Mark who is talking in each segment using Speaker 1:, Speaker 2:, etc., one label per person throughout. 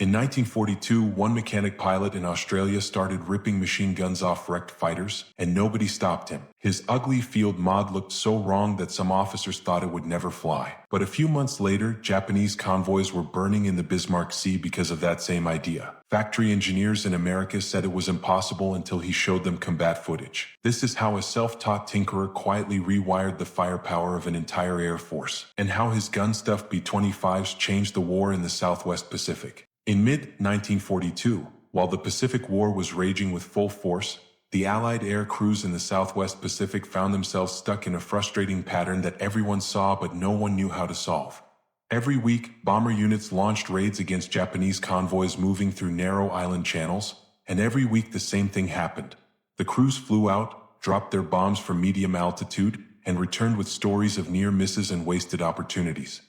Speaker 1: In 1942, one mechanic pilot in Australia started ripping machine guns off wrecked fighters, and nobody stopped him. His ugly field mod looked so wrong that some officers thought it would never fly. But a few months later, Japanese convoys were burning in the Bismarck Sea because of that same idea. Factory engineers in America said it was impossible until he showed them combat footage. This is how a self-taught tinkerer quietly rewired the firepower of an entire air force, and how his gun-stuffed B-25s changed the war in the Southwest Pacific. In mid-1942, while the Pacific War was raging with full force, the Allied air crews in the Southwest Pacific found themselves stuck in a frustrating pattern that everyone saw but no one knew how to solve. Every week, bomber units launched raids against Japanese convoys moving through narrow island channels, and every week the same thing happened. The crews flew out, dropped their bombs from medium altitude, and returned with stories of near misses and wasted opportunities.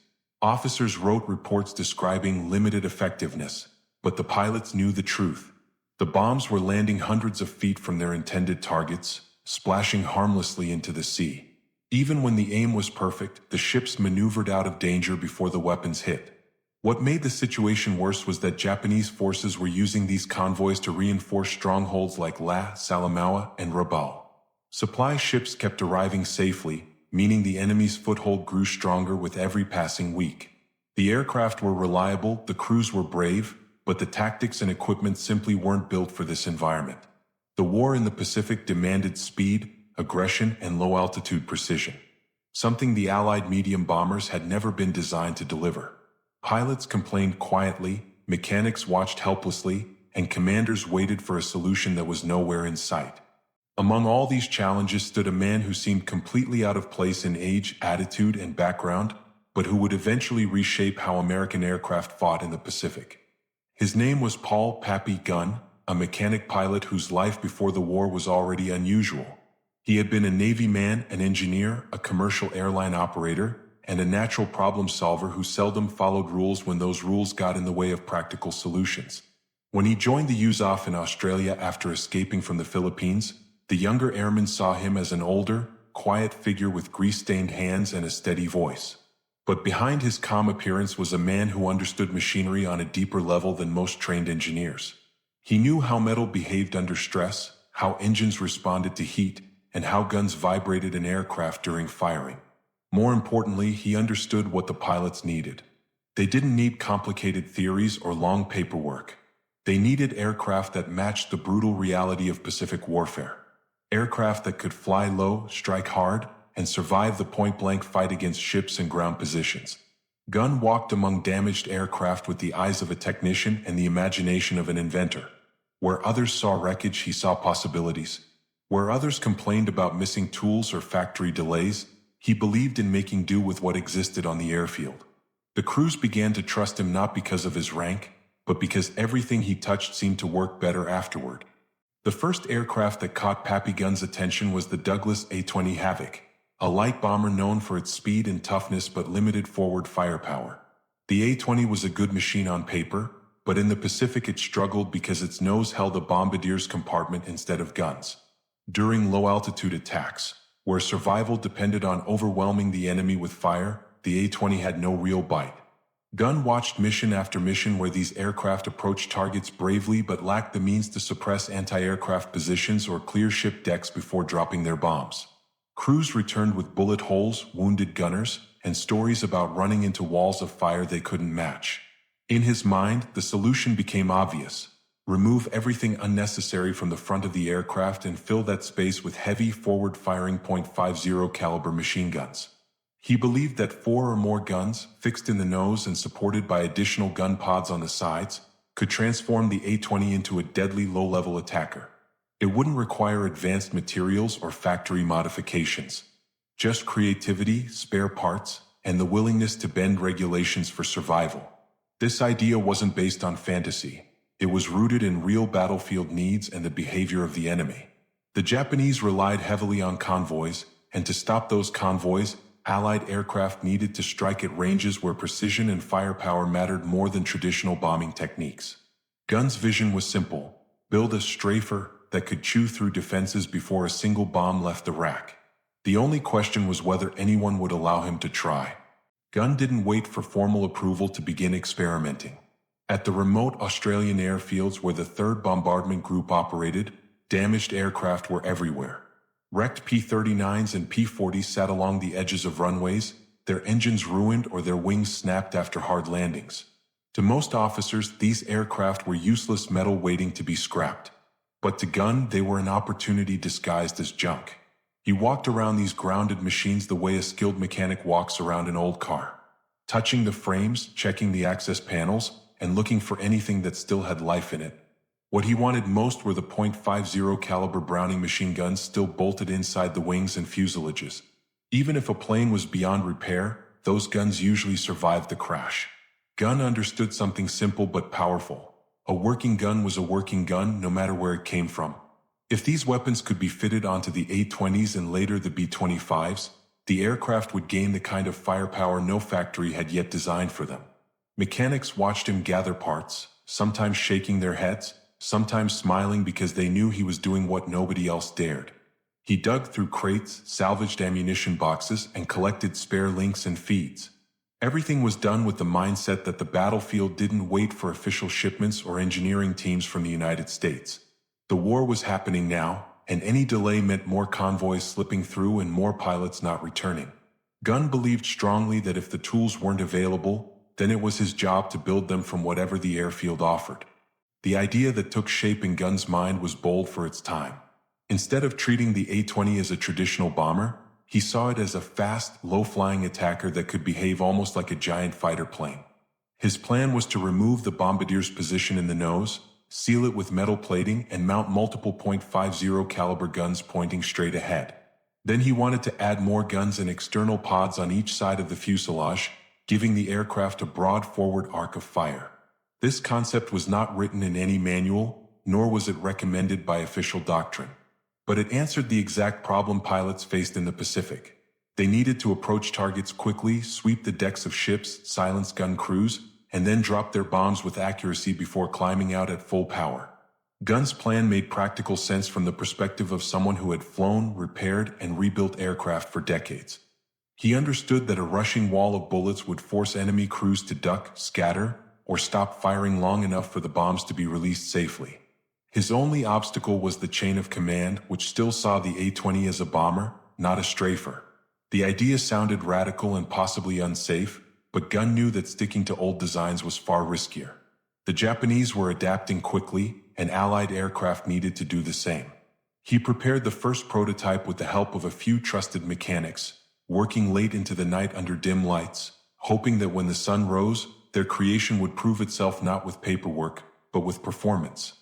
Speaker 1: Officers wrote reports describing limited effectiveness, but the pilots knew the truth. The bombs were landing hundreds of feet from their intended targets, splashing harmlessly into the sea. Even when the aim was perfect, the ships maneuvered out of danger before the weapons hit. What made the situation worse was that Japanese forces were using these convoys to reinforce strongholds like La, Salamaua, and Rabaul. Supply ships kept arriving safely, meaning the enemy's foothold grew stronger with every passing week. The aircraft were reliable, the crews were brave, but the tactics and equipment simply weren't built for this environment. The war in the Pacific demanded speed, aggression, and low-altitude precision, something the Allied medium bombers had never been designed to deliver. Pilots complained quietly, mechanics watched helplessly, and commanders waited for a solution that was nowhere in sight. Among all these challenges stood a man who seemed completely out of place in age, attitude, and background, but who would eventually reshape how American aircraft fought in the Pacific. His name was Paul "Pappy" Gunn, a mechanic pilot whose life before the war was already unusual. He had been a Navy man, an engineer, a commercial airline operator, and a natural problem solver who seldom followed rules when those rules got in the way of practical solutions. When he joined the USAF in Australia after escaping from the Philippines, the younger airmen saw him as an older, quiet figure with grease-stained hands and a steady voice. But behind his calm appearance was a man who understood machinery on a deeper level than most trained engineers. He knew how metal behaved under stress, how engines responded to heat, and how guns vibrated in aircraft during firing. More importantly, he understood what the pilots needed. They didn't need complicated theories or long paperwork. They needed aircraft that matched the brutal reality of Pacific warfare. Aircraft that could fly low, strike hard, and survive the point-blank fight against ships and ground positions. Gunn walked among damaged aircraft with the eyes of a technician and the imagination of an inventor. Where others saw wreckage, he saw possibilities. Where others complained about missing tools or factory delays, he believed in making do with what existed on the airfield. The crews began to trust him not because of his rank, but because everything he touched seemed to work better afterward. The first aircraft that caught Pappy Gunn's attention was the Douglas A-20 Havoc, a light bomber known for its speed and toughness but limited forward firepower. The A-20 was a good machine on paper, but in the Pacific it struggled because its nose held a bombardier's compartment instead of guns. During low-altitude attacks, where survival depended on overwhelming the enemy with fire, the A-20 had no real bite. Gunn watched mission after mission where these aircraft approached targets bravely but lacked the means to suppress anti-aircraft positions or clear ship decks before dropping their bombs. Crews returned with bullet holes, wounded gunners, and stories about running into walls of fire they couldn't match. In his mind, the solution became obvious. Remove everything unnecessary from the front of the aircraft and fill that space with heavy forward-firing .50 caliber machine guns. He believed that 4 or more guns, fixed in the nose and supported by additional gun pods on the sides, could transform the A-20 into a deadly low-level attacker. It wouldn't require advanced materials or factory modifications. Just creativity, spare parts, and the willingness to bend regulations for survival. This idea wasn't based on fantasy. It was rooted in real battlefield needs and the behavior of the enemy. The Japanese relied heavily on convoys, and to stop those convoys, Allied aircraft needed to strike at ranges where precision and firepower mattered more than traditional bombing techniques. Gunn's vision was simple: build a strafer that could chew through defenses before a single bomb left the rack. The only question was whether anyone would allow him to try. Gunn didn't wait for formal approval to begin experimenting. At the remote Australian airfields where the 3rd Bombardment Group operated, damaged aircraft were everywhere. Wrecked P-39s and P-40s sat along the edges of runways, their engines ruined or their wings snapped after hard landings. To most officers, these aircraft were useless metal waiting to be scrapped. But to Gunn, they were an opportunity disguised as junk. He walked around these grounded machines the way a skilled mechanic walks around an old car, touching the frames, checking the access panels, and looking for anything that still had life in it. What he wanted most were the .50 caliber Browning machine guns still bolted inside the wings and fuselages. Even if a plane was beyond repair, those guns usually survived the crash. Gunn understood something simple but powerful. A working gun was a working gun no matter where it came from. If these weapons could be fitted onto the A-20s and later the B-25s, the aircraft would gain the kind of firepower no factory had yet designed for them. Mechanics watched him gather parts, sometimes shaking their heads, sometimes smiling because they knew he was doing what nobody else dared. He dug through crates, salvaged ammunition boxes, and collected spare links and feeds. Everything was done with the mindset that the battlefield didn't wait for official shipments or engineering teams from the United States. The war was happening now, and any delay meant more convoys slipping through and more pilots not returning. Gunn believed strongly that if the tools weren't available, then it was his job to build them from whatever the airfield offered. The idea that took shape in Gunn's mind was bold for its time. Instead of treating the A-20 as a traditional bomber, he saw it as a fast, low-flying attacker that could behave almost like a giant fighter plane. His plan was to remove the bombardier's position in the nose, seal it with metal plating, and mount multiple .50 caliber guns pointing straight ahead. Then he wanted to add more guns and external pods on each side of the fuselage, giving the aircraft a broad forward arc of fire. This concept was not written in any manual, nor was it recommended by official doctrine. But it answered the exact problem pilots faced in the Pacific. They needed to approach targets quickly, sweep the decks of ships, silence gun crews, and then drop their bombs with accuracy before climbing out at full power. Gunn's plan made practical sense from the perspective of someone who had flown, repaired, and rebuilt aircraft for decades. He understood that a rushing wall of bullets would force enemy crews to duck, scatter, or stop firing long enough for the bombs to be released safely. His only obstacle was the chain of command, which still saw the A-20 as a bomber, not a strafer. The idea sounded radical and possibly unsafe, but Gunn knew that sticking to old designs was far riskier. The Japanese were adapting quickly, and Allied aircraft needed to do the same. He prepared the first prototype with the help of a few trusted mechanics, working late into the night under dim lights, hoping that when the sun rose, their creation would prove itself not with paperwork, but with performance.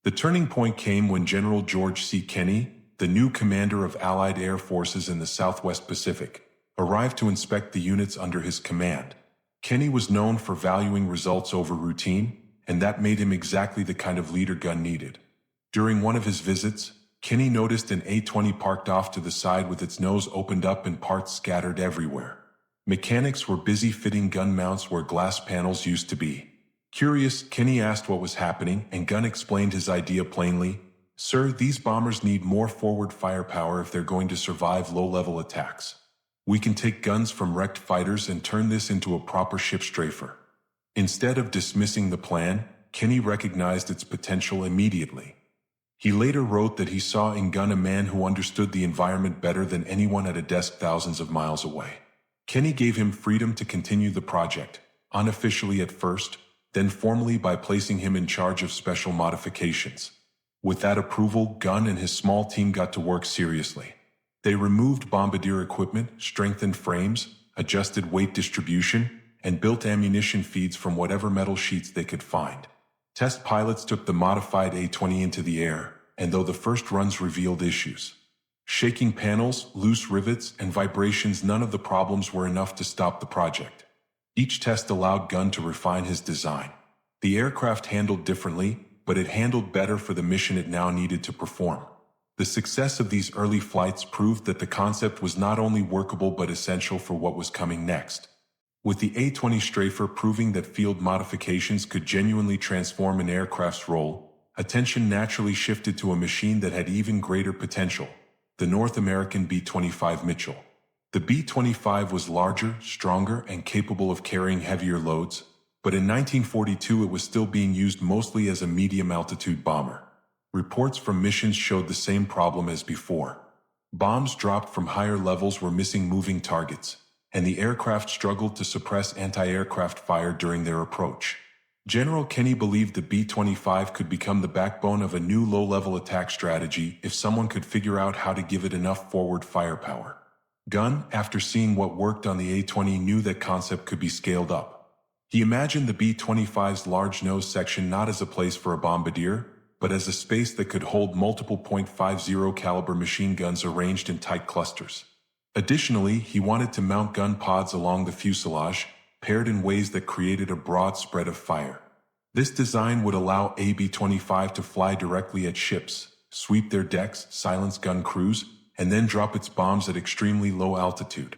Speaker 1: The turning point came when General George C. Kenney, the new commander of Allied air forces in the Southwest Pacific, arrived to inspect the units under his command. Kenney was known for valuing results over routine, and that made him exactly the kind of leader Gunn needed. During one of his visits, Kenney noticed an A-20 parked off to the side with its nose opened up and parts scattered everywhere. Mechanics were busy fitting gun mounts where glass panels used to be. Curious, Kenney asked what was happening, and Gunn explained his idea plainly. "Sir, these bombers need more forward firepower if they're going to survive low-level attacks. We can take guns from wrecked fighters and turn this into a proper ship strafer." Instead of dismissing the plan, Kenney recognized its potential immediately. He later wrote that he saw in Gunn a man who understood the environment better than anyone at a desk thousands of miles away. Kenney gave him freedom to continue the project, unofficially at first, then formally by placing him in charge of special modifications. With that approval, Gunn and his small team got to work seriously. They removed bombardier equipment, strengthened frames, adjusted weight distribution, and built ammunition feeds from whatever metal sheets they could find. Test pilots took the modified A-20 into the air, and though the first runs revealed issues, shaking panels, loose rivets, and vibrations, none of the problems were enough to stop the project. Each test allowed Gunn to refine his design. The aircraft handled differently, but it handled better for the mission it now needed to perform. The success of these early flights proved that the concept was not only workable but essential for what was coming next. With the A-20 strafer proving that field modifications could genuinely transform an aircraft's role, attention naturally shifted to a machine that had even greater potential, the North American B-25 Mitchell. The B-25 was larger, stronger, and capable of carrying heavier loads, but in 1942 it was still being used mostly as a medium-altitude bomber. Reports from missions showed the same problem as before. Bombs dropped from higher levels were missing moving targets, and the aircraft struggled to suppress anti-aircraft fire during their approach. General Kenny believed the B-25 could become the backbone of a new low-level attack strategy if someone could figure out how to give it enough forward firepower. Gunn, after seeing what worked on the A-20, knew that concept could be scaled up. He imagined the B-25's large nose section not as a place for a bombardier, but as a space that could hold multiple .50 caliber machine guns arranged in tight clusters. Additionally, he wanted to mount gun pods along the fuselage, paired in ways that created a broad spread of fire. This design would allow a B-25 to fly directly at ships, sweep their decks, silence gun crews, and then drop its bombs at extremely low altitude.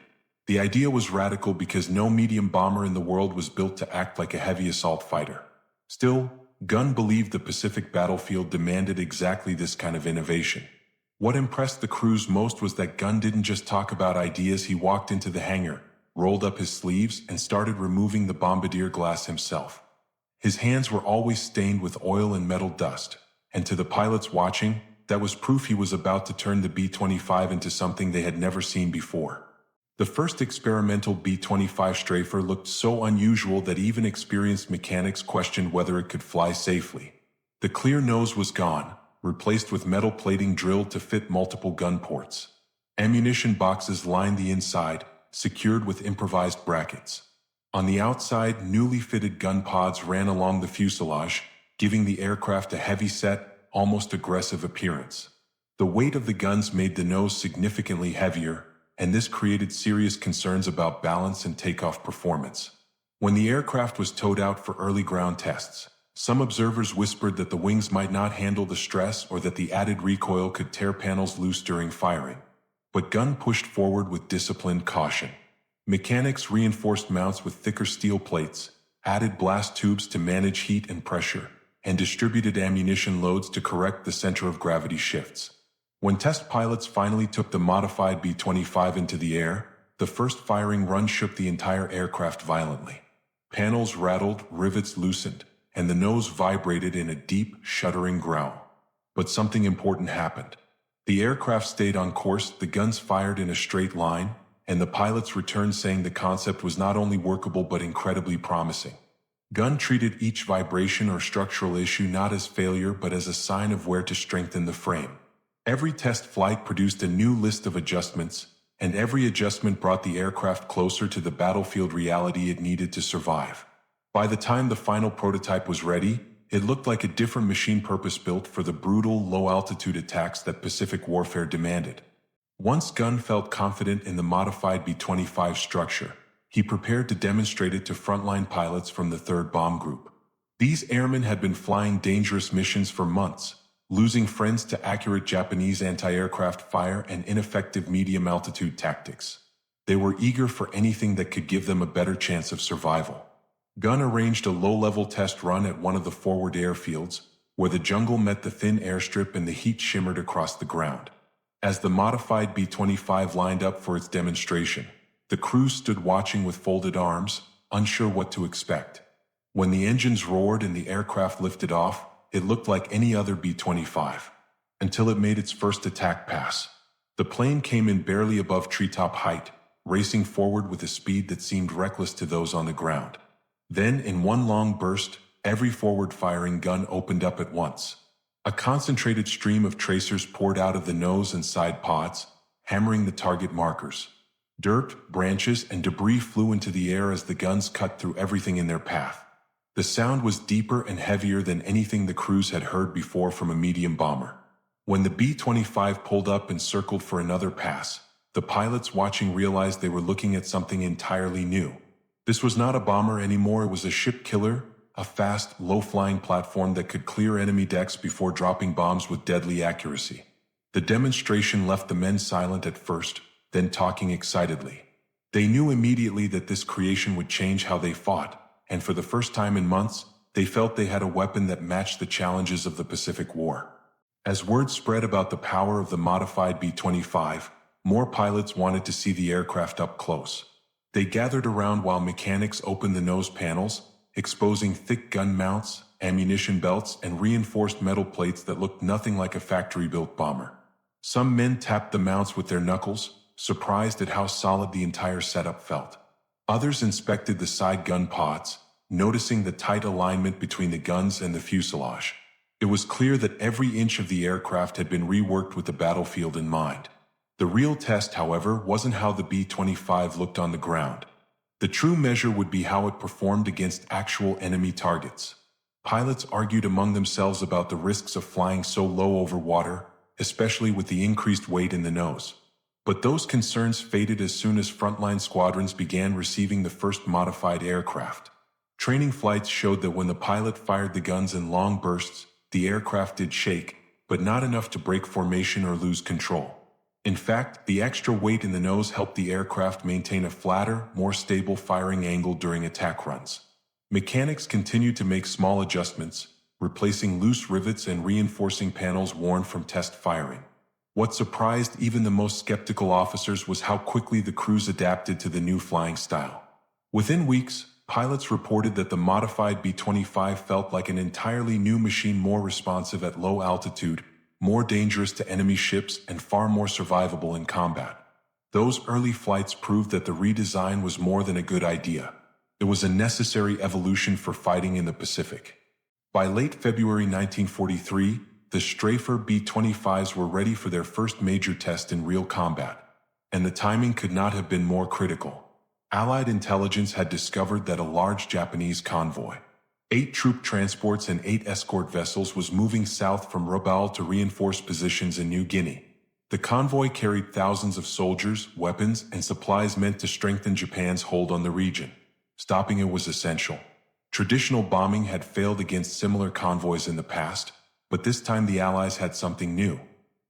Speaker 1: The idea was radical because no medium bomber in the world was built to act like a heavy assault fighter. Still, Gunn believed the Pacific battlefield demanded exactly this kind of innovation. What impressed the crews most was that Gunn didn't just talk about ideas. He walked into the hangar, rolled up his sleeves, and started removing the bombardier glass himself. His hands were always stained with oil and metal dust, and to the pilots watching, that was proof he was about to turn the B-25 into something they had never seen before. The first experimental B-25 strafer looked so unusual that even experienced mechanics questioned whether it could fly safely. The clear nose was gone, replaced with metal plating drilled to fit multiple gun ports. Ammunition boxes lined the inside, secured with improvised brackets. On the outside, newly fitted gun pods ran along the fuselage, giving the aircraft a heavy-set, almost aggressive appearance. The weight of the guns made the nose significantly heavier, and this created serious concerns about balance and takeoff performance. When the aircraft was towed out for early ground tests, some observers whispered that the wings might not handle the stress or that the added recoil could tear panels loose during firing. But Gunn pushed forward with disciplined caution. Mechanics reinforced mounts with thicker steel plates, added blast tubes to manage heat and pressure, and distributed ammunition loads to correct the center of gravity shifts. When test pilots finally took the modified B-25 into the air, the first firing run shook the entire aircraft violently. Panels rattled, rivets loosened, and the nose vibrated in a deep, shuddering growl. But something important happened. The aircraft stayed on course, the guns fired in a straight line, and the pilots returned saying the concept was not only workable but incredibly promising. Gunn treated each vibration or structural issue not as failure but as a sign of where to strengthen the frame. Every test flight produced a new list of adjustments, and every adjustment brought the aircraft closer to the battlefield reality it needed to survive. By the time the final prototype was ready, it looked like a different machine purpose-built for the brutal, low-altitude attacks that Pacific warfare demanded. Once Gunn felt confident in the modified B-25 structure, he prepared to demonstrate it to frontline pilots from the 3rd Bomb Group. These airmen had been flying dangerous missions for months, losing friends to accurate Japanese anti-aircraft fire and ineffective medium-altitude tactics. They were eager for anything that could give them a better chance of survival. Gunn arranged a low-level test run at one of the forward airfields, where the jungle met the thin airstrip and the heat shimmered across the ground. As the modified B-25 lined up for its demonstration, the crew stood watching with folded arms, unsure what to expect. When the engines roared and the aircraft lifted off, it looked like any other B-25, until it made its first attack pass. The plane came in barely above treetop height, racing forward with a speed that seemed reckless to those on the ground. Then, in one long burst, every forward-firing gun opened up at once. A concentrated stream of tracers poured out of the nose and side pods, hammering the target markers. Dirt, branches, and debris flew into the air as the guns cut through everything in their path. The sound was deeper and heavier than anything the crews had heard before from a medium bomber. When the B-25 pulled up and circled for another pass, the pilots watching realized they were looking at something entirely new. This was not a bomber anymore, it was a ship killer, a fast, low-flying platform that could clear enemy decks before dropping bombs with deadly accuracy. The demonstration left the men silent at first, then talking excitedly. They knew immediately that this creation would change how they fought, and for the first time in months, they felt they had a weapon that matched the challenges of the Pacific War. As word spread about the power of the modified B-25, more pilots wanted to see the aircraft up close. They gathered around while mechanics opened the nose panels, exposing thick gun mounts, ammunition belts, and reinforced metal plates that looked nothing like a factory-built bomber. Some men tapped the mounts with their knuckles, surprised at how solid the entire setup felt. Others inspected the side gun pods, noticing the tight alignment between the guns and the fuselage. It was clear that every inch of the aircraft had been reworked with the battlefield in mind. The real test, however, wasn't how the B-25 looked on the ground. The true measure would be how it performed against actual enemy targets. Pilots argued among themselves about the risks of flying so low over water, especially with the increased weight in the nose. But those concerns faded as soon as frontline squadrons began receiving the first modified aircraft. Training flights showed that when the pilot fired the guns in long bursts, the aircraft did shake, but not enough to break formation or lose control. In fact, the extra weight in the nose helped the aircraft maintain a flatter, more stable firing angle during attack runs. Mechanics continued to make small adjustments, replacing loose rivets and reinforcing panels worn from test firing. What surprised even the most skeptical officers was how quickly the crews adapted to the new flying style. Within weeks, pilots reported that the modified B-25 felt like an entirely new machine, more responsive at low altitude, more dangerous to enemy ships, and far more survivable in combat. Those early flights proved that the redesign was more than a good idea. It was a necessary evolution for fighting in the Pacific. By late February 1943, the Strafer B-25s were ready for their first major test in real combat, and the timing could not have been more critical. Allied intelligence had discovered that a large Japanese convoy, 8 troop transports and 8 escort vessels, was moving south from Rabaul to reinforce positions in New Guinea. The convoy carried thousands of soldiers, weapons, and supplies meant to strengthen Japan's hold on the region. Stopping it was essential. Traditional bombing had failed against similar convoys in the past, but this time the Allies had something new.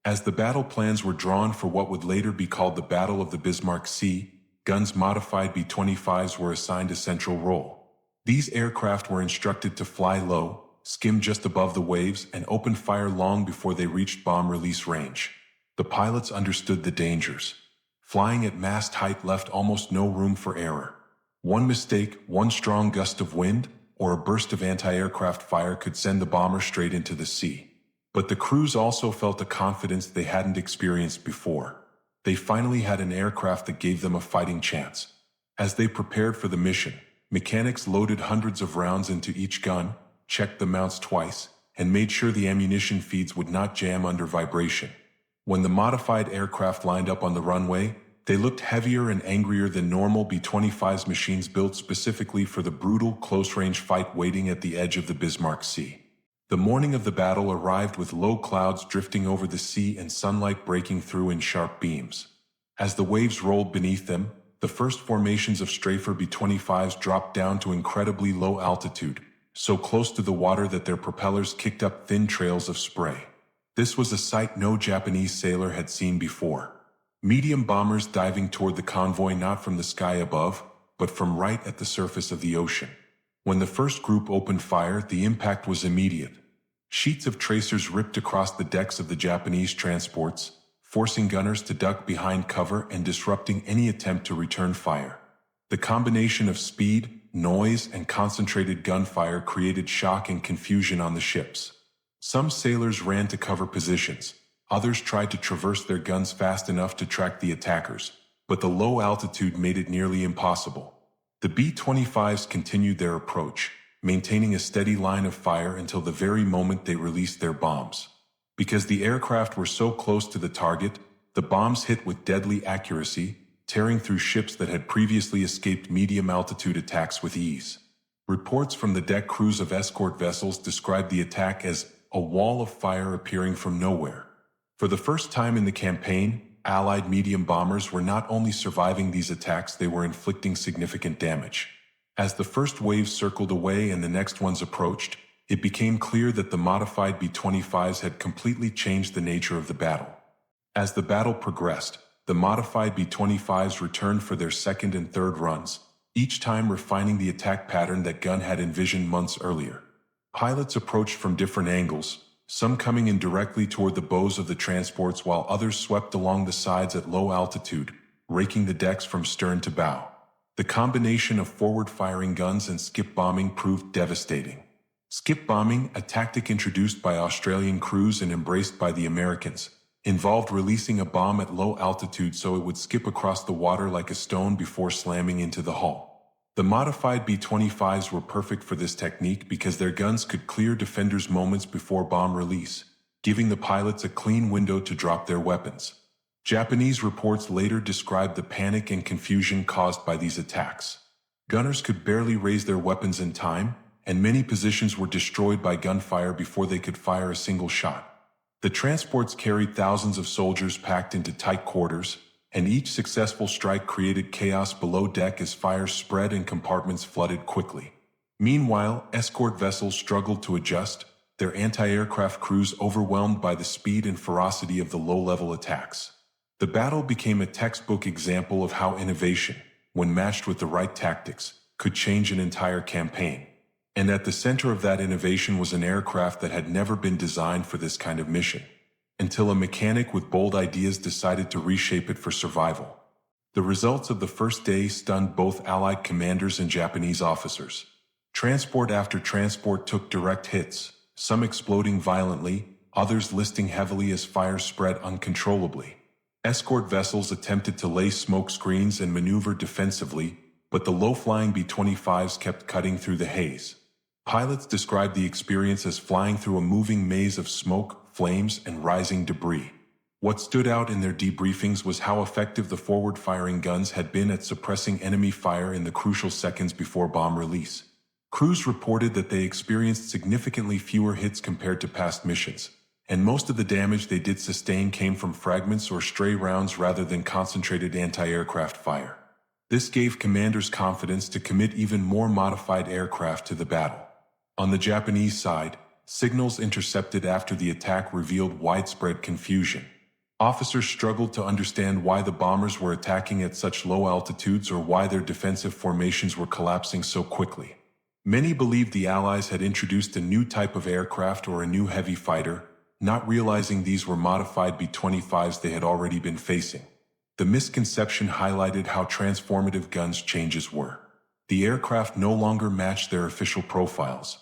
Speaker 1: As the battle plans were drawn for what would later be called the Battle of the Bismarck Sea, guns modified B-25s were assigned a central role. These aircraft were instructed to fly low, skim just above the waves, and open fire long before they reached bomb release range. The pilots understood the dangers. Flying at mast height left almost no room for error. One mistake, one strong gust of wind, or a burst of anti-aircraft fire could send the bomber straight into the sea. But the crews also felt a confidence they hadn't experienced before. They finally had an aircraft that gave them a fighting chance. As they prepared for the mission, mechanics loaded hundreds of rounds into each gun, checked the mounts twice, and made sure the ammunition feeds would not jam under vibration. When the modified aircraft lined up on the runway, they looked heavier and angrier than normal B-25's machines built specifically for the brutal, close-range fight waiting at the edge of the Bismarck Sea. The morning of the battle arrived with low clouds drifting over the sea and sunlight breaking through in sharp beams. As the waves rolled beneath them, the first formations of Strafer B-25s dropped down to incredibly low altitude, so close to the water that their propellers kicked up thin trails of spray. This was a sight no Japanese sailor had seen before. Medium bombers diving toward the convoy not from the sky above, but from right at the surface of the ocean. When the first group opened fire, the impact was immediate. Sheets of tracers ripped across the decks of the Japanese transports, forcing gunners to duck behind cover and disrupting any attempt to return fire. The combination of speed, noise, and concentrated gunfire created shock and confusion on the ships. Some sailors ran to cover positions. Others tried to traverse their guns fast enough to track the attackers, but the low altitude made it nearly impossible. The B-25s continued their approach, maintaining a steady line of fire until the very moment they released their bombs. Because the aircraft were so close to the target, the bombs hit with deadly accuracy, tearing through ships that had previously escaped medium-altitude attacks with ease. Reports from the deck crews of escort vessels described the attack as a wall of fire appearing from nowhere. For the first time in the campaign, Allied medium bombers were not only surviving these attacks, they were inflicting significant damage. As the first wave circled away and the next ones approached, it became clear that the modified B-25s had completely changed the nature of the battle. As the battle progressed, the modified B-25s returned for their second and third runs, each time refining the attack pattern that Gunn had envisioned months earlier. Pilots approached from different angles, some coming in directly toward the bows of the transports while others swept along the sides at low altitude, raking the decks from stern to bow. The combination of forward-firing guns and skip bombing proved devastating. Skip bombing, a tactic introduced by Australian crews and embraced by the Americans, involved releasing a bomb at low altitude so it would skip across the water like a stone before slamming into the hull. The modified B-25s were perfect for this technique because their guns could clear defenders moments before bomb release, giving the pilots a clean window to drop their weapons. Japanese reports later described the panic and confusion caused by these attacks. Gunners could barely raise their weapons in time, and many positions were destroyed by gunfire before they could fire a single shot. The transports carried thousands of soldiers packed into tight quarters, and each successful strike created chaos below deck as fire spread and compartments flooded quickly. Meanwhile, escort vessels struggled to adjust, their anti-aircraft crews overwhelmed by the speed and ferocity of the low-level attacks. The battle became a textbook example of how innovation, when matched with the right tactics, could change an entire campaign. And at the center of that innovation was an aircraft that had never been designed for this kind of mission, until a mechanic with bold ideas decided to reshape it for survival. The results of the first day stunned both Allied commanders and Japanese officers. Transport after transport took direct hits, some exploding violently, others listing heavily as fire spread uncontrollably. Escort vessels attempted to lay smoke screens and maneuver defensively, but the low-flying B-25s kept cutting through the haze. Pilots described the experience as flying through a moving maze of smoke, flames, and rising debris. What stood out in their debriefings was how effective the forward-firing guns had been at suppressing enemy fire in the crucial seconds before bomb release. Crews reported that they experienced significantly fewer hits compared to past missions, and most of the damage they did sustain came from fragments or stray rounds rather than concentrated anti-aircraft fire. This gave commanders confidence to commit even more modified aircraft to the battle. On the Japanese side, signals intercepted after the attack revealed widespread confusion. Officers struggled to understand why the bombers were attacking at such low altitudes or why their defensive formations were collapsing so quickly. Many believed the Allies had introduced a new type of aircraft or a new heavy fighter, not realizing these were modified B-25s they had already been facing. The misconception highlighted how transformative guns' changes were. The aircraft no longer matched their official profiles.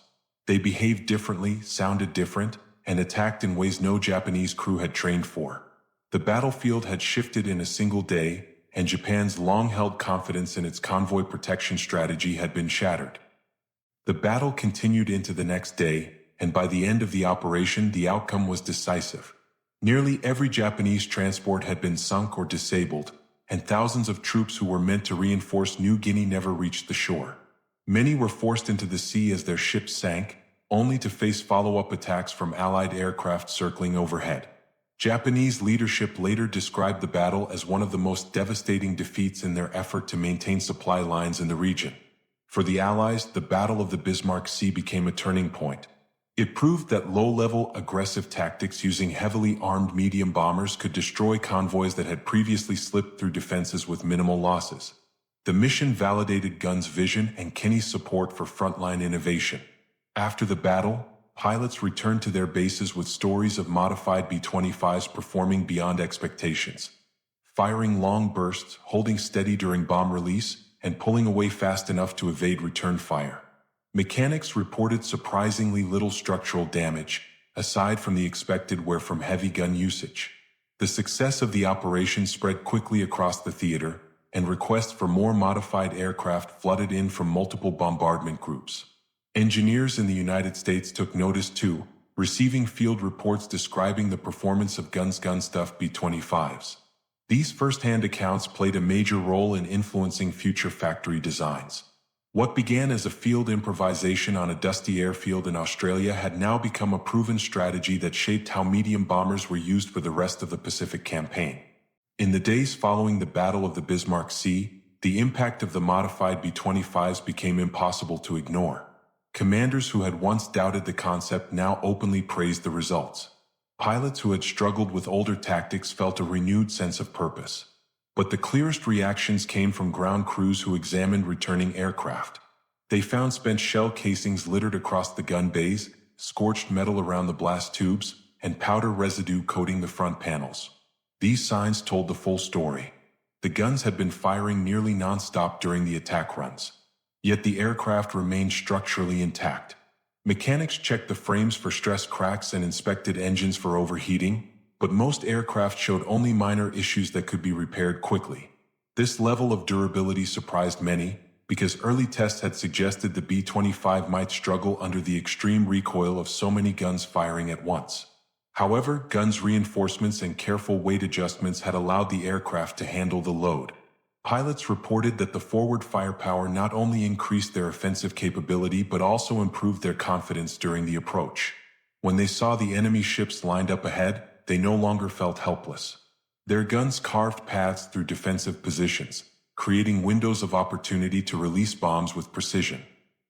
Speaker 1: They behaved differently, sounded different, and attacked in ways no Japanese crew had trained for. The battlefield had shifted in a single day, and Japan's long-held confidence in its convoy protection strategy had been shattered. The battle continued into the next day, and by the end of the operation, the outcome was decisive. Nearly every Japanese transport had been sunk or disabled, and thousands of troops who were meant to reinforce New Guinea never reached the shore. Many were forced into the sea as their ships sank, only to face follow-up attacks from Allied aircraft circling overhead. Japanese leadership later described the battle as one of the most devastating defeats in their effort to maintain supply lines in the region. For the Allies, the Battle of the Bismarck Sea became a turning point. It proved that low-level, aggressive tactics using heavily armed medium bombers could destroy convoys that had previously slipped through defenses with minimal losses. The mission validated Gunn's vision and Kenny's support for frontline innovation. After the battle, pilots returned to their bases with stories of modified B-25s performing beyond expectations, firing long bursts, holding steady during bomb release, and pulling away fast enough to evade return fire. Mechanics reported surprisingly little structural damage, aside from the expected wear from heavy gun usage. The success of the operation spread quickly across the theater, and requests for more modified aircraft flooded in from multiple bombardment groups. Engineers in the United States took notice too, receiving field reports describing the performance of Gunn's gun-stuff B-25s. These first-hand accounts played a major role in influencing future factory designs. What began as a field improvisation on a dusty airfield in Australia had now become a proven strategy that shaped how medium bombers were used for the rest of the Pacific campaign. In the days following the Battle of the Bismarck Sea, the impact of the modified B-25s became impossible to ignore. Commanders who had once doubted the concept now openly praised the results. Pilots who had struggled with older tactics felt a renewed sense of purpose. But the clearest reactions came from ground crews who examined returning aircraft. They found spent shell casings littered across the gun bays, scorched metal around the blast tubes, and powder residue coating the front panels. These signs told the full story. The guns had been firing nearly non-stop during the attack runs. Yet the aircraft remained structurally intact. Mechanics checked the frames for stress cracks and inspected engines for overheating, but most aircraft showed only minor issues that could be repaired quickly. This level of durability surprised many, because early tests had suggested the B-25 might struggle under the extreme recoil of so many guns firing at once. However, guns' reinforcements and careful weight adjustments had allowed the aircraft to handle the load. Pilots reported that the forward firepower not only increased their offensive capability but also improved their confidence during the approach. When they saw the enemy ships lined up ahead, they no longer felt helpless. Their guns carved paths through defensive positions, creating windows of opportunity to release bombs with precision.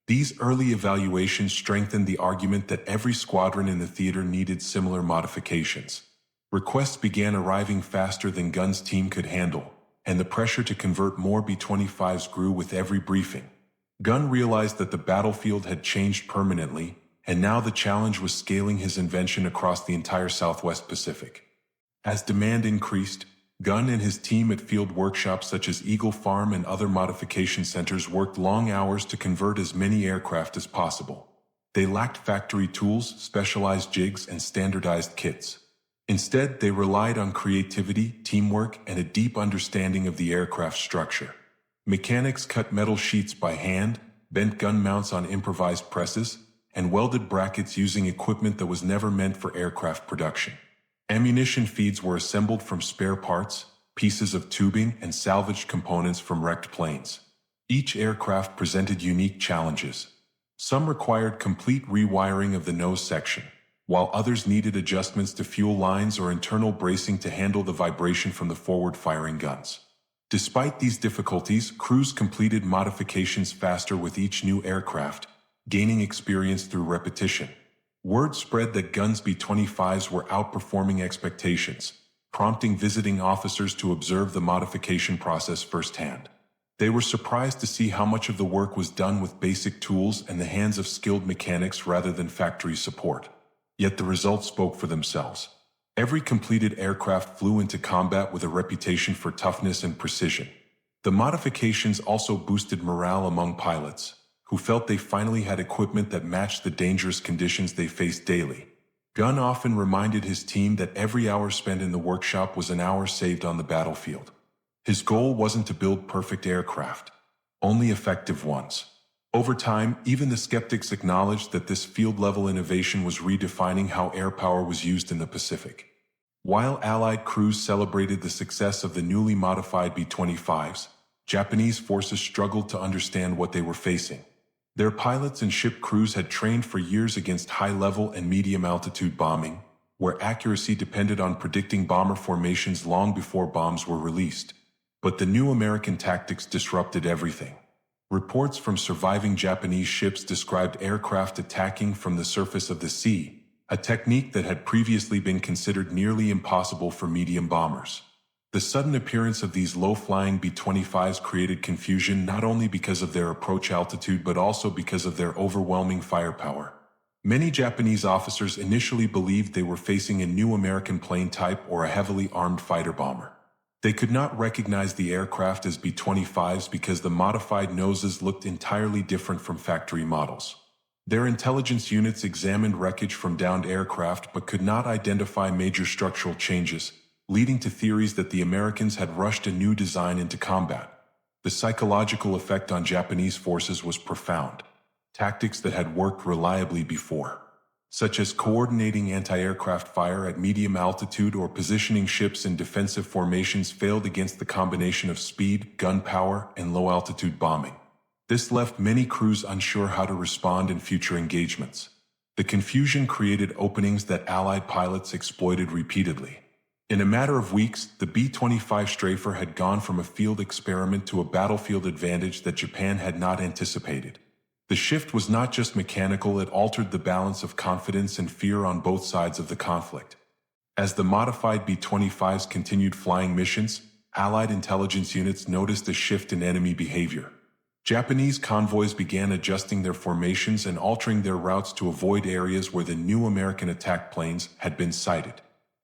Speaker 1: These early evaluations strengthened the argument that every squadron in the theater needed similar modifications. Requests began arriving faster than Gunn's team could handle, and the pressure to convert more B-25s grew with every briefing. Gunn realized that the battlefield had changed permanently, and now the challenge was scaling his invention across the entire Southwest Pacific. As demand increased, Gunn and his team at field workshops such as Eagle Farm and other modification centers worked long hours to convert as many aircraft as possible. They lacked factory tools, specialized jigs, and standardized kits. Instead, they relied on creativity, teamwork, and a deep understanding of the aircraft structure. Mechanics cut metal sheets by hand, bent gun mounts on improvised presses, and welded brackets using equipment that was never meant for aircraft production. Ammunition feeds were assembled from spare parts, pieces of tubing, and salvaged components from wrecked planes. Each aircraft presented unique challenges. Some required complete rewiring of the nose section, while others needed adjustments to fuel lines or internal bracing to handle the vibration from the forward-firing guns. Despite these difficulties, crews completed modifications faster with each new aircraft, gaining experience through repetition. Word spread that Gunn's B-25s were outperforming expectations, prompting visiting officers to observe the modification process firsthand. They were surprised to see how much of the work was done with basic tools and the hands of skilled mechanics rather than factory support. Yet the results spoke for themselves. Every completed aircraft flew into combat with a reputation for toughness and precision. The modifications also boosted morale among pilots, who felt they finally had equipment that matched the dangerous conditions they faced daily. Gunn often reminded his team that every hour spent in the workshop was an hour saved on the battlefield. His goal wasn't to build perfect aircraft, only effective ones. Over time, even the skeptics acknowledged that this field-level innovation was redefining how air power was used in the Pacific. While Allied crews celebrated the success of the newly modified B-25s, Japanese forces struggled to understand what they were facing. Their pilots and ship crews had trained for years against high-level and medium-altitude bombing, where accuracy depended on predicting bomber formations long before bombs were released. But the new American tactics disrupted everything. Reports from surviving Japanese ships described aircraft attacking from the surface of the sea, a technique that had previously been considered nearly impossible for medium bombers. The sudden appearance of these low-flying B-25s created confusion not only because of their approach altitude but also because of their overwhelming firepower. Many Japanese officers initially believed they were facing a new American plane type or a heavily armed fighter bomber. They could not recognize the aircraft as B-25s because the modified noses looked entirely different from factory models. Their intelligence units examined wreckage from downed aircraft but could not identify major structural changes, leading to theories that the Americans had rushed a new design into combat. The psychological effect on Japanese forces was profound. Tactics that had worked reliably before, such as coordinating anti-aircraft fire at medium altitude or positioning ships in defensive formations, failed against the combination of speed, gun power, and low-altitude bombing. This left many crews unsure how to respond in future engagements. The confusion created openings that Allied pilots exploited repeatedly. In a matter of weeks, the B-25 Strafer had gone from a field experiment to a battlefield advantage that Japan had not anticipated. The shift was not just mechanical, it altered the balance of confidence and fear on both sides of the conflict. As the modified B-25s continued flying missions, Allied intelligence units noticed a shift in enemy behavior. Japanese convoys began adjusting their formations and altering their routes to avoid areas where the new American attack planes had been sighted.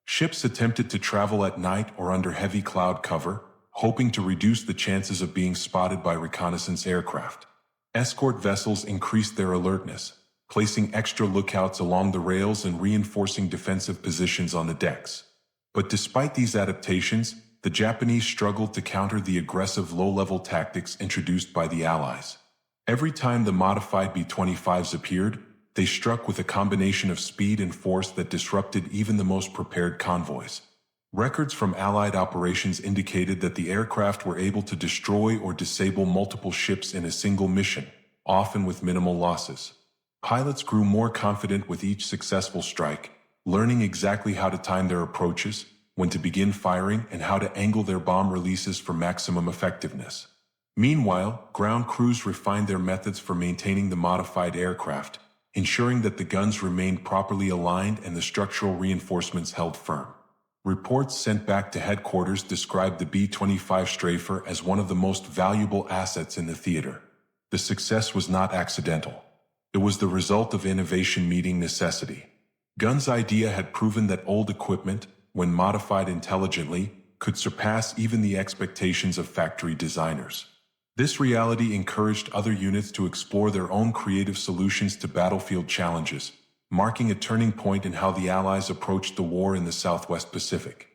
Speaker 1: Ships attempted to travel at night or under heavy cloud cover, hoping to reduce the chances of being spotted by reconnaissance aircraft. Escort vessels increased their alertness, placing extra lookouts along the rails and reinforcing defensive positions on the decks. But despite these adaptations, the Japanese struggled to counter the aggressive low-level tactics introduced by the Allies. Every time the modified B-25s appeared, they struck with a combination of speed and force that disrupted even the most prepared convoys. Records from Allied operations indicated that the aircraft were able to destroy or disable multiple ships in a single mission, often with minimal losses. Pilots grew more confident with each successful strike, learning exactly how to time their approaches, when to begin firing, and how to angle their bomb releases for maximum effectiveness. Meanwhile, ground crews refined their methods for maintaining the modified aircraft, ensuring that the guns remained properly aligned and the structural reinforcements held firm. Reports sent back to headquarters described the B-25 Strafer as one of the most valuable assets in the theater. The success was not accidental. It was the result of innovation meeting necessity. Gunn's idea had proven that old equipment, when modified intelligently, could surpass even the expectations of factory designers. This reality encouraged other units to explore their own creative solutions to battlefield challenges, marking a turning point in how the Allies approached the war in the Southwest Pacific.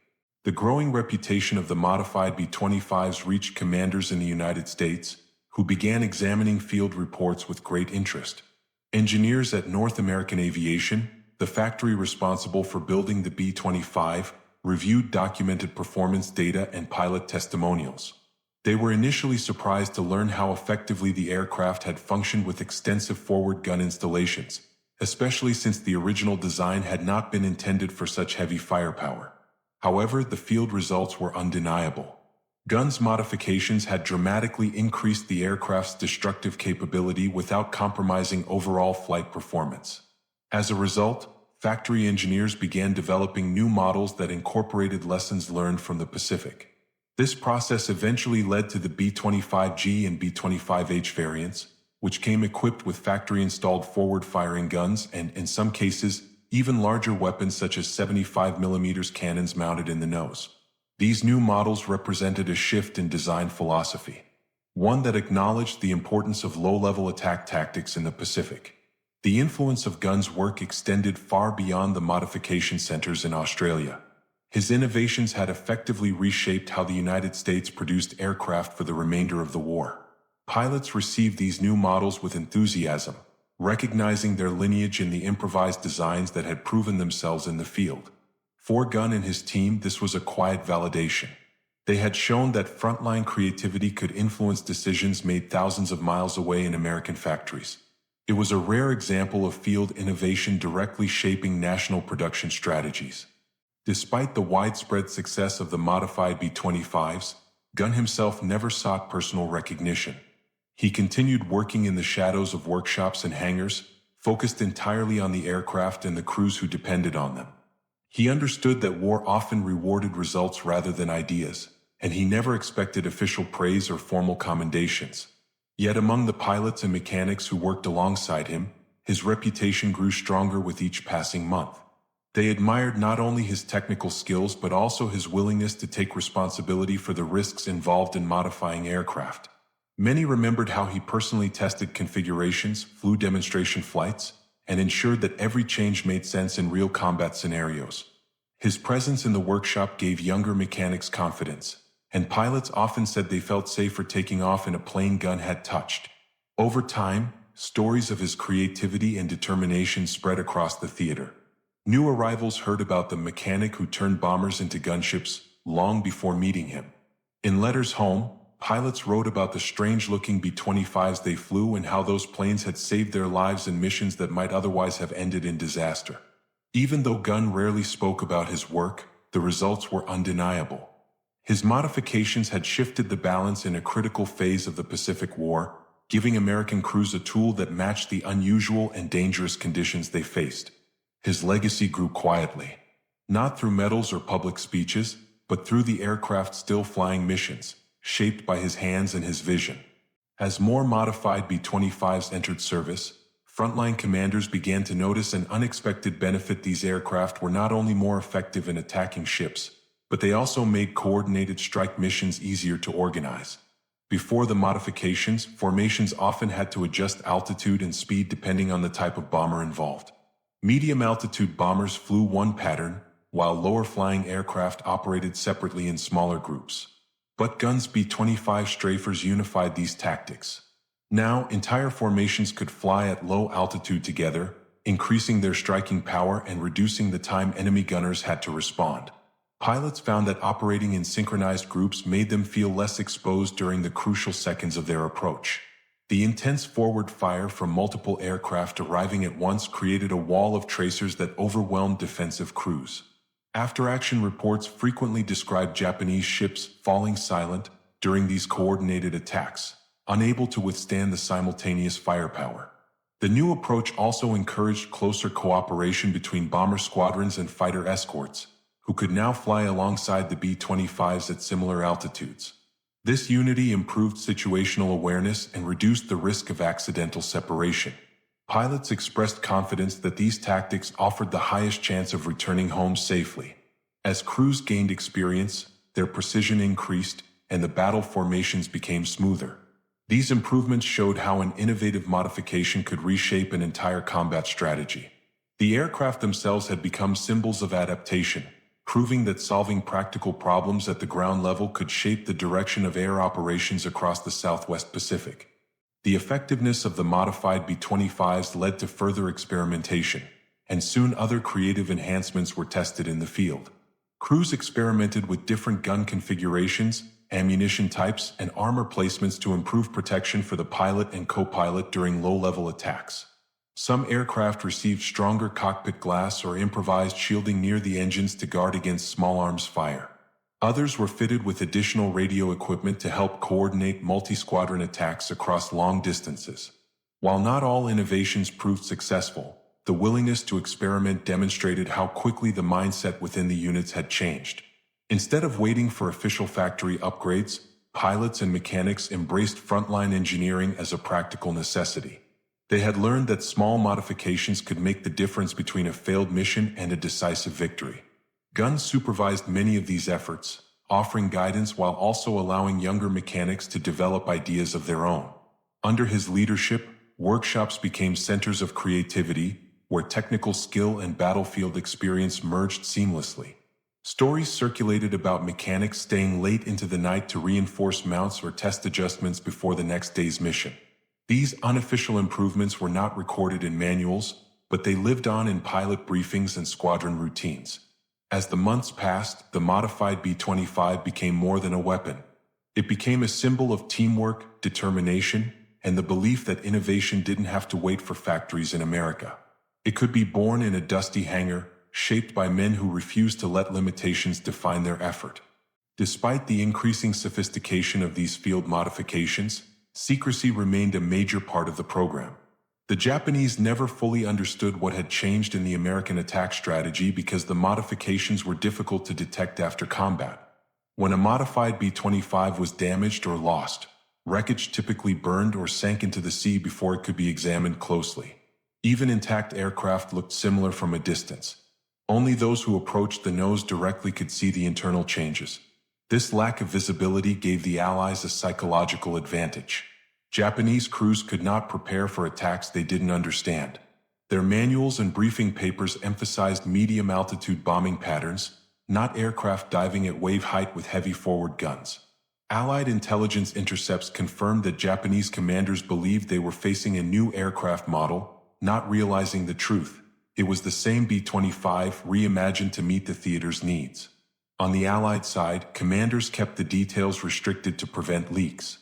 Speaker 1: The growing reputation of the modified B-25s reached commanders in the United States, who began examining field reports with great interest. Engineers at North American Aviation, the factory responsible for building the B-25, reviewed documented performance data and pilot testimonials. They were initially surprised to learn how effectively the aircraft had functioned with extensive forward gun installations, especially since the original design had not been intended for such heavy firepower. However, the field results were undeniable. Guns modifications had dramatically increased the aircraft's destructive capability without compromising overall flight performance. As a result, factory engineers began developing new models that incorporated lessons learned from the Pacific. This process eventually led to the B-25G and B-25H variants, which came equipped with factory-installed forward-firing guns and, in some cases, even larger weapons such as 75mm cannons mounted in the nose. These new models represented a shift in design philosophy, one that acknowledged the importance of low-level attack tactics in the Pacific. The influence of Gunn's work extended far beyond the modification centers in Australia. His innovations had effectively reshaped how the United States produced aircraft for the remainder of the war. Pilots received these new models with enthusiasm, recognizing their lineage in the improvised designs that had proven themselves in the field. For Gunn and his team, this was a quiet validation. They had shown that frontline creativity could influence decisions made thousands of miles away in American factories. It was a rare example of field innovation directly shaping national production strategies. Despite the widespread success of the modified B-25s, Gunn himself never sought personal recognition. He continued working in the shadows of workshops and hangars, focused entirely on the aircraft and the crews who depended on them. He understood that war often rewarded results rather than ideas, and he never expected official praise or formal commendations. Yet among the pilots and mechanics who worked alongside him, his reputation grew stronger with each passing month. They admired not only his technical skills but also his willingness to take responsibility for the risks involved in modifying aircraft. Many remembered how he personally tested configurations, flew demonstration flights, and ensured that every change made sense in real combat scenarios. His presence in the workshop gave younger mechanics confidence, and pilots often said they felt safer taking off in a plane Gunn had touched. Over time, stories of his creativity and determination spread across the theater. New arrivals heard about the mechanic who turned bombers into gunships long before meeting him. In letters home, pilots wrote about the strange-looking B-25s they flew and how those planes had saved their lives in missions that might otherwise have ended in disaster. Even though Gunn rarely spoke about his work, the results were undeniable. His modifications had shifted the balance in a critical phase of the Pacific War, giving American crews a tool that matched the unusual and dangerous conditions they faced. His legacy grew quietly, not through medals or public speeches, but through the aircraft's still-flying missions, shaped by his hands and his vision. As more modified B-25s entered service, frontline commanders began to notice an unexpected benefit. These aircraft were not only more effective in attacking ships, but they also made coordinated strike missions easier to organize. Before the modifications, formations often had to adjust altitude and speed depending on the type of bomber involved. Medium-altitude bombers flew one pattern, while lower-flying aircraft operated separately in smaller groups. But guns B-25 strafers unified these tactics. Now, entire formations could fly at low altitude together, increasing their striking power and reducing the time enemy gunners had to respond. Pilots found that operating in synchronized groups made them feel less exposed during the crucial seconds of their approach. The intense forward fire from multiple aircraft arriving at once created a wall of tracers that overwhelmed defensive crews. After-action reports frequently described Japanese ships falling silent during these coordinated attacks, unable to withstand the simultaneous firepower. The new approach also encouraged closer cooperation between bomber squadrons and fighter escorts, who could now fly alongside the B-25s at similar altitudes. This unity improved situational awareness and reduced the risk of accidental separation. Pilots expressed confidence that these tactics offered the highest chance of returning home safely. As crews gained experience, their precision increased, and the battle formations became smoother. These improvements showed how an innovative modification could reshape an entire combat strategy. The aircraft themselves had become symbols of adaptation, proving that solving practical problems at the ground level could shape the direction of air operations across the Southwest Pacific. The effectiveness of the modified B-25s led to further experimentation, and soon other creative enhancements were tested in the field. Crews experimented with different gun configurations, ammunition types, and armor placements to improve protection for the pilot and co-pilot during low-level attacks. Some aircraft received stronger cockpit glass or improvised shielding near the engines to guard against small arms fire. Others were fitted with additional radio equipment to help coordinate multi-squadron attacks across long distances. While not all innovations proved successful, the willingness to experiment demonstrated how quickly the mindset within the units had changed. Instead of waiting for official factory upgrades, pilots and mechanics embraced frontline engineering as a practical necessity. They had learned that small modifications could make the difference between a failed mission and a decisive victory. Gunn supervised many of these efforts, offering guidance while also allowing younger mechanics to develop ideas of their own. Under his leadership, workshops became centers of creativity, where technical skill and battlefield experience merged seamlessly. Stories circulated about mechanics staying late into the night to reinforce mounts or test adjustments before the next day's mission. These unofficial improvements were not recorded in manuals, but they lived on in pilot briefings and squadron routines. As the months passed, the modified B-25 became more than a weapon. It became a symbol of teamwork, determination, and the belief that innovation didn't have to wait for factories in America. It could be born in a dusty hangar, shaped by men who refused to let limitations define their effort. Despite the increasing sophistication of these field modifications, secrecy remained a major part of the program. The Japanese never fully understood what had changed in the American attack strategy because the modifications were difficult to detect after combat. When a modified B-25 was damaged or lost, wreckage typically burned or sank into the sea before it could be examined closely. Even intact aircraft looked similar from a distance. Only those who approached the nose directly could see the internal changes. This lack of visibility gave the Allies a psychological advantage. Japanese crews could not prepare for attacks they didn't understand. Their manuals and briefing papers emphasized medium-altitude bombing patterns, not aircraft diving at wave height with heavy forward guns. Allied intelligence intercepts confirmed that Japanese commanders believed they were facing a new aircraft model, not realizing the truth. It was the same B-25 reimagined to meet the theater's needs. On the Allied side, commanders kept the details restricted to prevent leaks.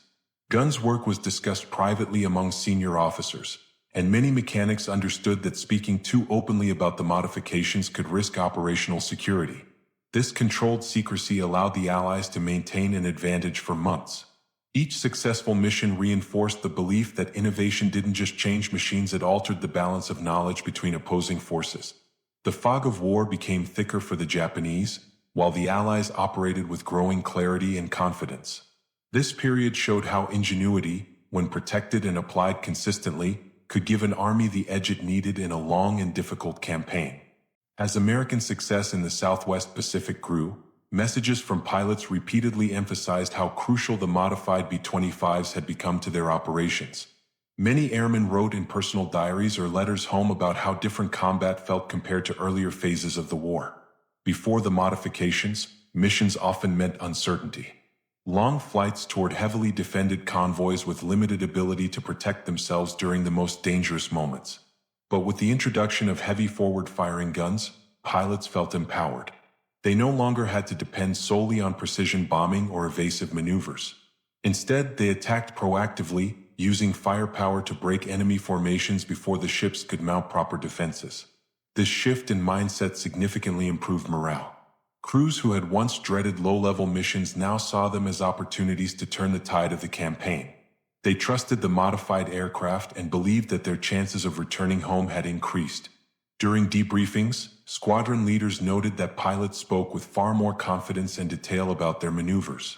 Speaker 1: Gunn's work was discussed privately among senior officers, and many mechanics understood that speaking too openly about the modifications could risk operational security. This controlled secrecy allowed the Allies to maintain an advantage for months. Each successful mission reinforced the belief that innovation didn't just change machines, it altered the balance of knowledge between opposing forces. The fog of war became thicker for the Japanese, while the Allies operated with growing clarity and confidence. This period showed how ingenuity, when protected and applied consistently, could give an army the edge it needed in a long and difficult campaign. As American success in the Southwest Pacific grew, messages from pilots repeatedly emphasized how crucial the modified B-25s had become to their operations. Many airmen wrote in personal diaries or letters home about how different combat felt compared to earlier phases of the war. Before the modifications, missions often meant uncertainty. Long flights toward heavily defended convoys with limited ability to protect themselves during the most dangerous moments. But with the introduction of heavy forward-firing guns, pilots felt empowered. They no longer had to depend solely on precision bombing or evasive maneuvers. Instead, they attacked proactively, using firepower to break enemy formations before the ships could mount proper defenses. This shift in mindset significantly improved morale. Crews who had once dreaded low-level missions now saw them as opportunities to turn the tide of the campaign. They trusted the modified aircraft and believed that their chances of returning home had increased. During debriefings, squadron leaders noted that pilots spoke with far more confidence and detail about their maneuvers.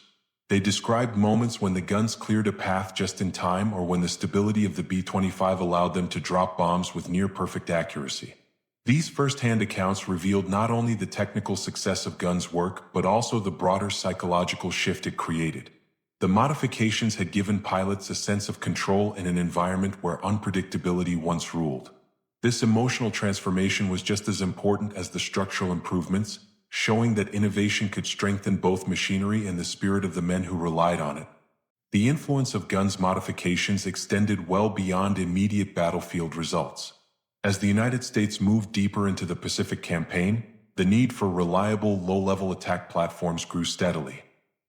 Speaker 1: They described moments when the guns cleared a path just in time or when the stability of the B-25 allowed them to drop bombs with near-perfect accuracy. These first-hand accounts revealed not only the technical success of guns' work, but also the broader psychological shift it created. The modifications had given pilots a sense of control in an environment where unpredictability once ruled. This emotional transformation was just as important as the structural improvements, showing that innovation could strengthen both machinery and the spirit of the men who relied on it. The influence of guns' modifications extended well beyond immediate battlefield results. As the United States moved deeper into the Pacific Campaign, the need for reliable, low-level attack platforms grew steadily.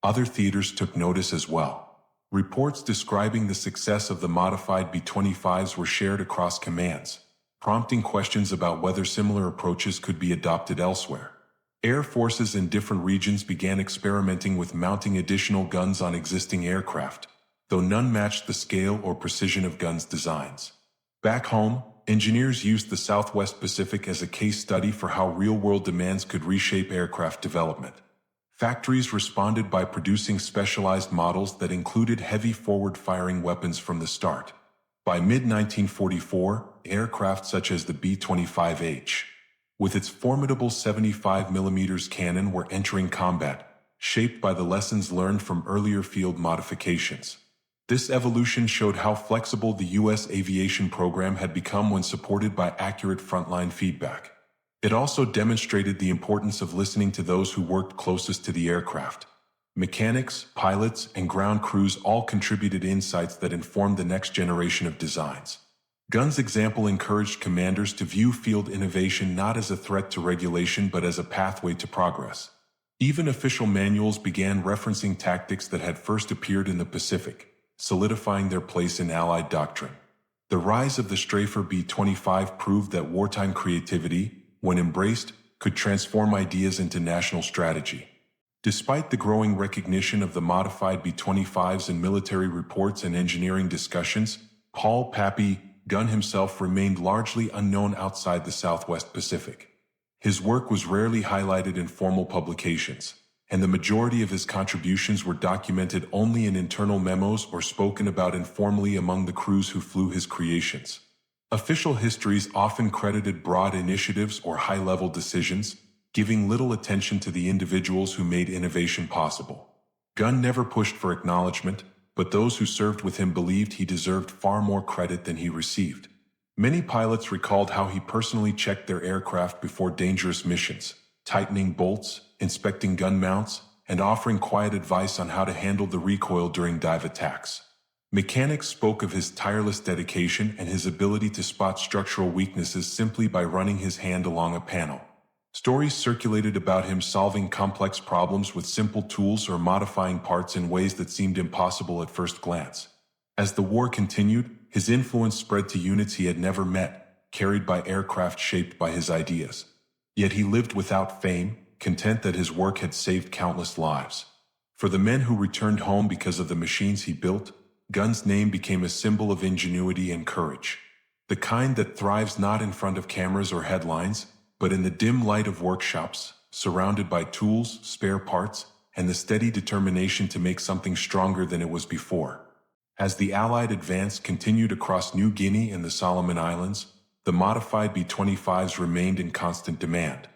Speaker 1: Other theaters took notice as well. Reports describing the success of the modified B-25s were shared across commands, prompting questions about whether similar approaches could be adopted elsewhere. Air forces in different regions began experimenting with mounting additional guns on existing aircraft, though none matched the scale or precision of guns' designs. Back home, engineers used the Southwest Pacific as a case study for how real-world demands could reshape aircraft development. Factories responded by producing specialized models that included heavy forward-firing weapons from the start. By mid-1944, aircraft such as the B-25H, with its formidable 75mm cannon, were entering combat, shaped by the lessons learned from earlier field modifications. This evolution showed how flexible the U.S. aviation program had become when supported by accurate frontline feedback. It also demonstrated the importance of listening to those who worked closest to the aircraft. Mechanics, pilots, and ground crews all contributed insights that informed the next generation of designs. Gunn's example encouraged commanders to view field innovation not as a threat to regulation but as a pathway to progress. Even official manuals began referencing tactics that had first appeared in the Pacific, solidifying their place in Allied doctrine. The rise of the Strafer B-25 proved that wartime creativity, when embraced, could transform ideas into national strategy. Despite the growing recognition of the modified B-25s in military reports and engineering discussions, Paul Pappy Gunn himself remained largely unknown outside the Southwest Pacific. His work was rarely highlighted in formal publications, and the majority of his contributions were documented only in internal memos or spoken about informally among the crews who flew his creations. Official histories often credited broad initiatives or high-level decisions, giving little attention to the individuals who made innovation possible. Gunn never pushed for acknowledgement, but those who served with him believed he deserved far more credit than he received. Many pilots recalled how he personally checked their aircraft before dangerous missions, tightening bolts, inspecting gun mounts, and offering quiet advice on how to handle the recoil during dive attacks. Mechanics spoke of his tireless dedication and his ability to spot structural weaknesses simply by running his hand along a panel. Stories circulated about him solving complex problems with simple tools or modifying parts in ways that seemed impossible at first glance. As the war continued, his influence spread to units he had never met, carried by aircraft shaped by his ideas. Yet he lived without fame, content that his work had saved countless lives. For the men who returned home because of the machines he built, Gunn's name became a symbol of ingenuity and courage. The kind that thrives not in front of cameras or headlines, but in the dim light of workshops, surrounded by tools, spare parts, and the steady determination to make something stronger than it was before. As the Allied advance continued across New Guinea and the Solomon Islands, the modified B-25s remained in constant demand.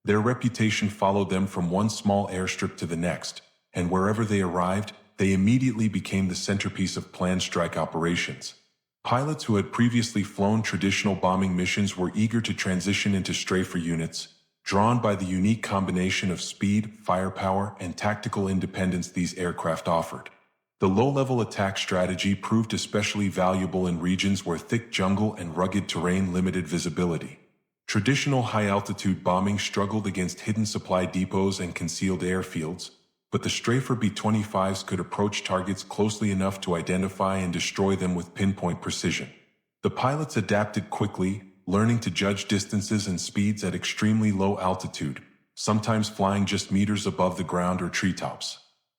Speaker 1: Their reputation followed them from one small airstrip to the next, and wherever they arrived, they immediately became the centerpiece of planned strike operations. Pilots who had previously flown traditional bombing missions were eager to transition into strafer units, drawn by the unique combination of speed, firepower, and tactical independence these aircraft offered. The low-level attack strategy proved especially valuable in regions where thick jungle and rugged terrain limited visibility. Traditional high-altitude bombing struggled against hidden supply depots and concealed airfields, but the Strafer B-25s could approach targets closely enough to identify and destroy them with pinpoint precision. The pilots adapted quickly, learning to judge distances and speeds at extremely low altitude, sometimes flying just meters above the ground or treetops.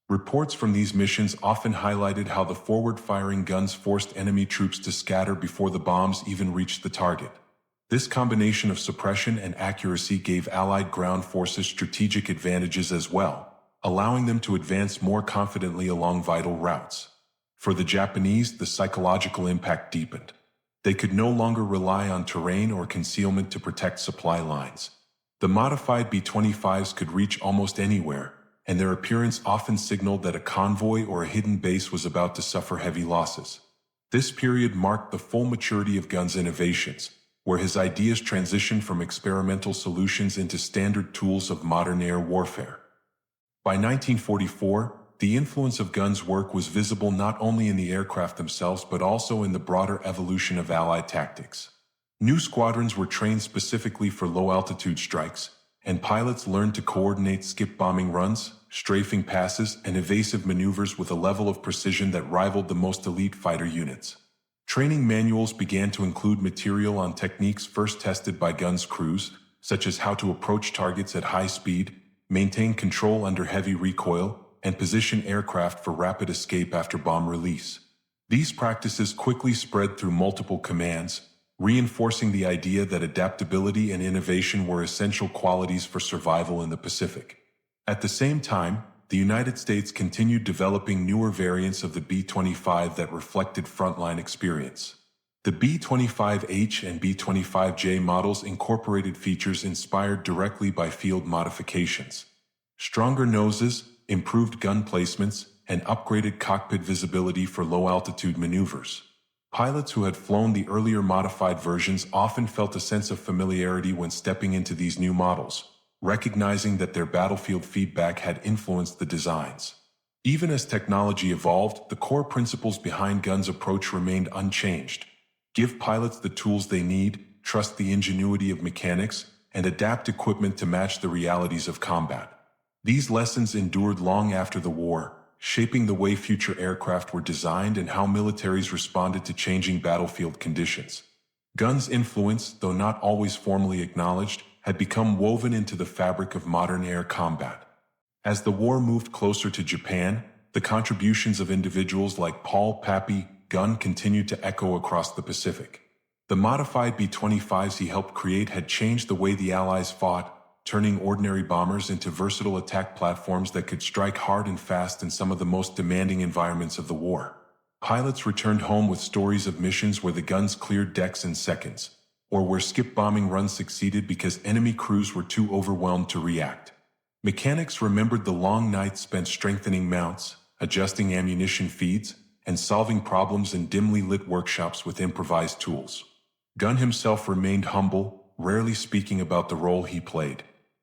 Speaker 1: Reports from these missions often highlighted how the forward-firing guns forced enemy troops to scatter before the bombs even reached the target. This combination of suppression and accuracy gave Allied ground forces strategic advantages as well, allowing them to advance more confidently along vital routes. For the Japanese, the psychological impact deepened. They could no longer rely on terrain or concealment to protect supply lines. The modified B-25s could reach almost anywhere, and their appearance often signaled that a convoy or a hidden base was about to suffer heavy losses. This period marked the full maturity of Gunn's innovations, where his ideas transitioned from experimental solutions into standard tools of modern air warfare. By 1944, the influence of Gunn's work was visible not only in the aircraft themselves but also in the broader evolution of Allied tactics. New squadrons were trained specifically for low-altitude strikes, and pilots learned to coordinate skip bombing runs, strafing passes, and evasive maneuvers with a level of precision that rivaled the most elite fighter units. Training manuals began to include material on techniques first tested by Gunn's crews, such as how to approach targets at high speed, maintain control under heavy recoil, and position aircraft for rapid escape after bomb release. These practices quickly spread through multiple commands, reinforcing the idea that adaptability and innovation were essential qualities for survival in the Pacific. At the same time, the United States continued developing newer variants of the B-25 that reflected frontline experience. The B-25H and B-25J models incorporated features inspired directly by field modifications. Stronger noses, improved gun placements, and upgraded cockpit visibility for low-altitude maneuvers. Pilots who had flown the earlier modified versions often felt a sense of familiarity when stepping into these new models, recognizing that their battlefield feedback had influenced the designs. Even as technology evolved, the core principles behind Gunn's approach remained unchanged. Give pilots the tools they need, trust the ingenuity of mechanics, and adapt equipment to match the realities of combat. These lessons endured long after the war, shaping the way future aircraft were designed and how militaries responded to changing battlefield conditions. Gunn's influence, though not always formally acknowledged, had become woven into the fabric of modern air combat. As the war moved closer to Japan, the contributions of individuals like Paul Pappy Gunn continued to echo across the Pacific. The modified B-25s he helped create had changed the way the Allies fought, turning ordinary bombers into versatile attack platforms that could strike hard and fast in some of the most demanding environments of the war. Pilots returned home with stories of missions where the guns cleared decks in seconds, or where skip bombing runs succeeded because enemy crews were too overwhelmed to react. Mechanics remembered the long nights spent strengthening mounts, adjusting ammunition feeds, and solving problems in dimly lit workshops with improvised tools. Gunn himself remained humble, rarely speaking about the role he played.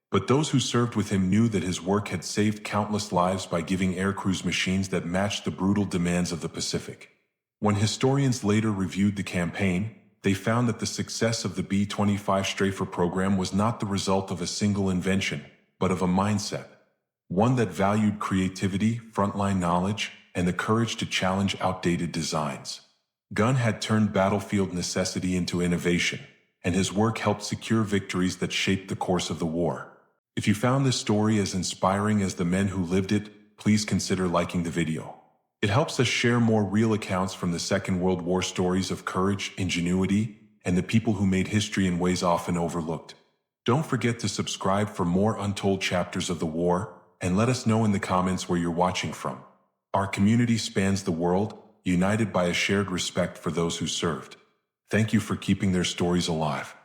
Speaker 1: But those who served with him knew that his work had saved countless lives by giving aircrews machines that matched the brutal demands of the Pacific. When historians later reviewed the campaign, they found that the success of the B-25 Strafer program was not the result of a single invention, but of a mindset. One that valued creativity, frontline knowledge, and the courage to challenge outdated designs. Gunn had turned battlefield necessity into innovation, and his work helped secure victories that shaped the course of the war. If you found this story as inspiring as the men who lived it, please consider liking the video. It helps us share more real accounts from the Second World War, stories of courage, ingenuity, and the people who made history in ways often overlooked. Don't forget to subscribe for more untold chapters of the war, and let us know in the comments where you're watching from. Our community spans the world, united by a shared respect for those who served. Thank you for keeping their stories alive.